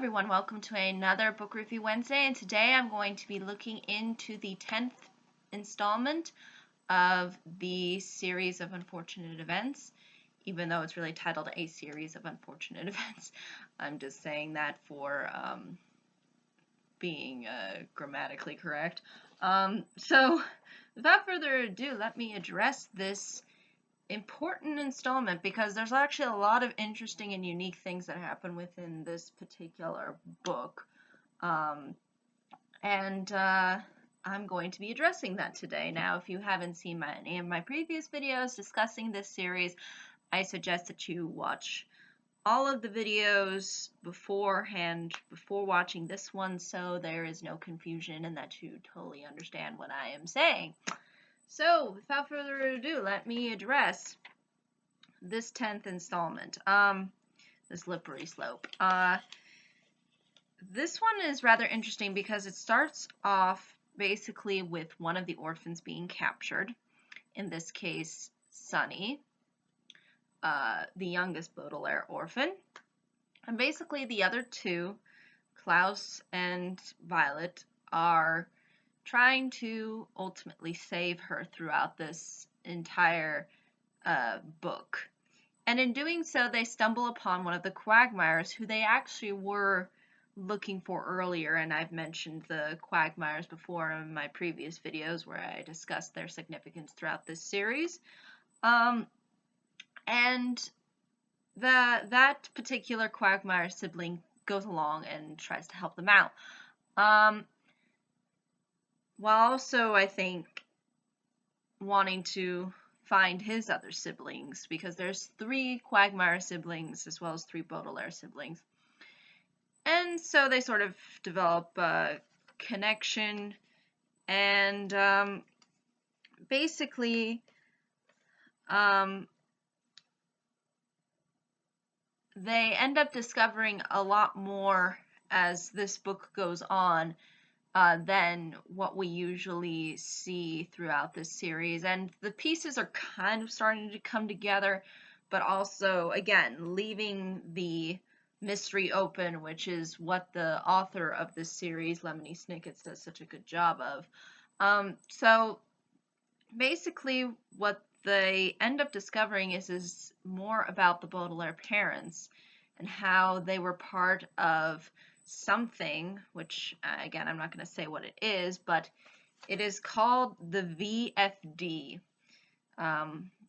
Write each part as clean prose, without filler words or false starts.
Everyone, welcome to another Book Review Wednesday, and today I'm going to be looking into the 10th installment of the series of unfortunate events, even though it's really titled A Series of Unfortunate Events. I'm just saying that for being grammatically correct. So without further ado, let me address this important installment because there's actually a lot of interesting and unique things that happen within this particular book. I'm going to be addressing that today. Now, if you haven't seen any of my previous videos discussing this series, I suggest that you watch all of the videos beforehand, before watching this one, so there is no confusion and that you totally understand what I am saying. So, without further ado, let me address this 10th installment, The Slippery Slope. This one is rather interesting because it starts off basically with one of the orphans being captured, in this case, Sunny, the youngest Baudelaire orphan. And basically the other two, Klaus and Violet, are trying to ultimately save her throughout this entire book. And in doing so, they stumble upon one of the Quagmires, who they actually were looking for earlier, and I've mentioned the Quagmires before in my previous videos where I discussed their significance throughout this series. And that particular Quagmire sibling goes along and tries to help them out. While also, I think, wanting to find his other siblings, because there's 3 Quagmire siblings as well as 3 Baudelaire siblings. And so they sort of develop a connection, and basically they end up discovering a lot more as this book goes on than what we usually see throughout this series. And the pieces are kind of starting to come together, but also, again, leaving the mystery open, which is what the author of this series, Lemony Snicket, does such a good job of. So basically what they end up discovering is more about the Baudelaire parents and how they were part of something, which again, I'm not going to say what it is, but it is called the VFD,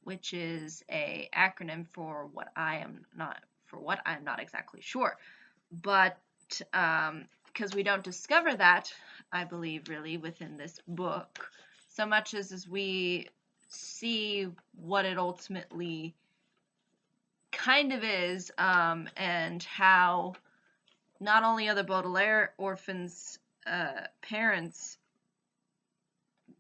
which is a acronym for what I'm not exactly sure. But because we don't discover that, I believe, really within this book, so much as we see what it ultimately kind of is, and how not only are the Baudelaire orphans' parents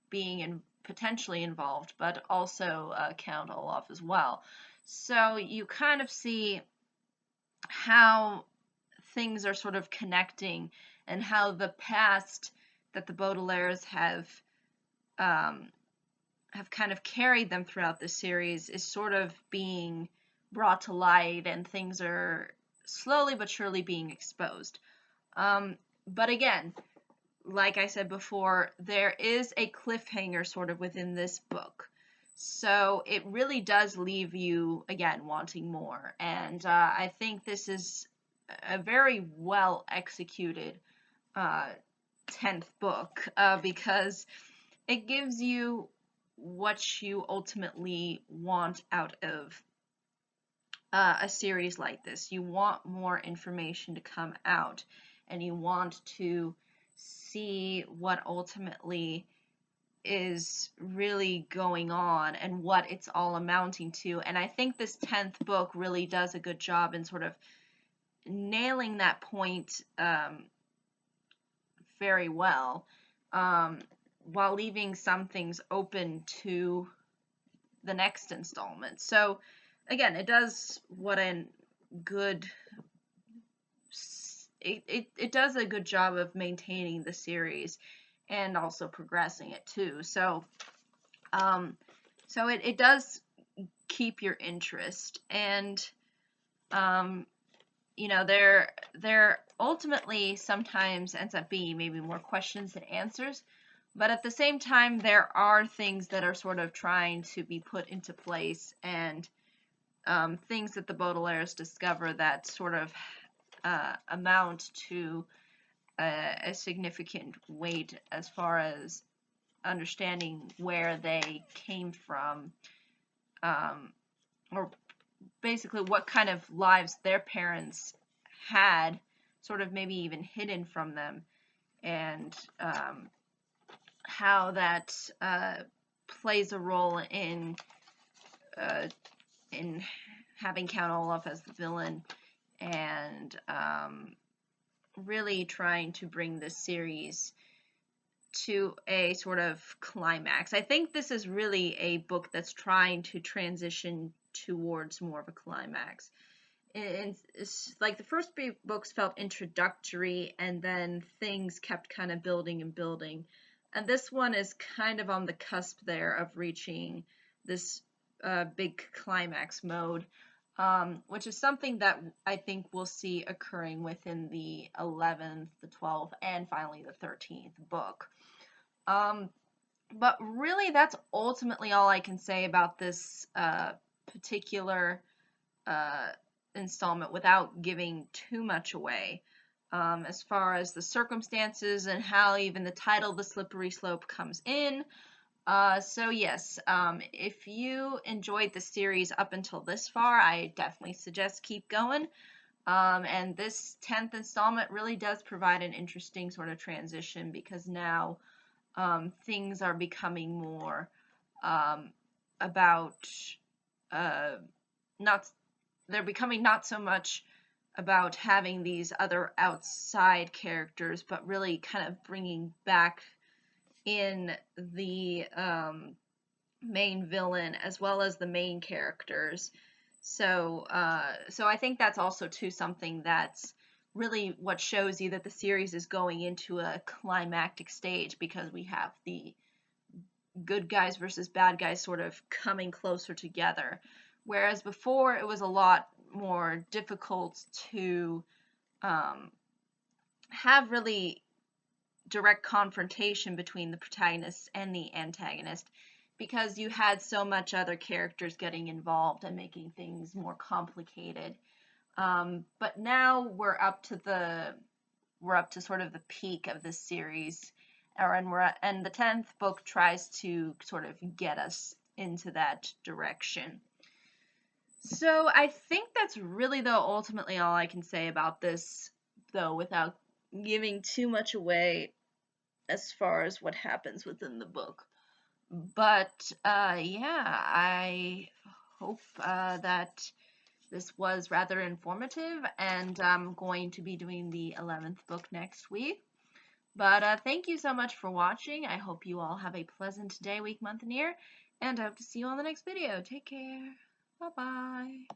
being potentially involved, but also Count Olaf as well. So you kind of see how things are sort of connecting, and how the past that the Baudelaires have kind of carried them throughout the series is sort of being brought to light, and things are slowly but surely being exposed. But again, like I said before, there is a cliffhanger sort of within this book. So it really does leave you, again, wanting more. And I think this is a very well executed 10th book, because it gives you what you ultimately want out of a series like this. You want more information to come out, and you want to see what ultimately is really going on and what it's all amounting to. And I think this 10th book really does a good job in sort of nailing that point very well, while leaving some things open to the next installment. So again, it does what a good it does a good job of maintaining the series and also progressing it too. So it does keep your interest, and you know, there ultimately sometimes ends up being maybe more questions than answers. But at the same time, there are things that are sort of trying to be put into place, and things that the Baudelaires discover that sort of amount to a significant weight as far as understanding where they came from, or basically what kind of lives their parents had, sort of maybe even hidden from them, and how that plays a role in having Count Olaf as the villain, and really trying to bring this series to a sort of climax. I think this is really a book that's trying to transition towards more of a climax. And it's like the first three books felt introductory, and then things kept kind of building and building. And this one is kind of on the cusp there of reaching this big climax mode, which is something that I think we'll see occurring within the 11th, the 12th, and finally the 13th book. But really, that's ultimately all I can say about this particular installment without giving too much away, as far as the circumstances and how even the title, The Slippery Slope, comes in. So yes, if you enjoyed the series up until this far, I definitely suggest keep going. And this 10th installment really does provide an interesting sort of transition, because now things are becoming more about they're becoming not so much about having these other outside characters, but really kind of bringing back in the main villain as well as the main characters. So I think that's also too something that's really what shows you that the series is going into a climactic stage, because we have the good guys versus bad guys sort of coming closer together. Whereas before it was a lot more difficult to have really direct confrontation between the protagonist and the antagonist, because you had so much other characters getting involved and making things more complicated. But now we're up to sort of the peak of this series, and the 10th book tries to sort of get us into that direction. So I think that's really, though, ultimately all I can say about this, though, without giving too much away as far as what happens within the book. But yeah, I hope that this was rather informative, and I'm going to be doing the 11th book next week. But thank you so much for watching. I hope you all have a pleasant day, week, month, and year, and I hope to see you on the next video. Take care. Bye-bye.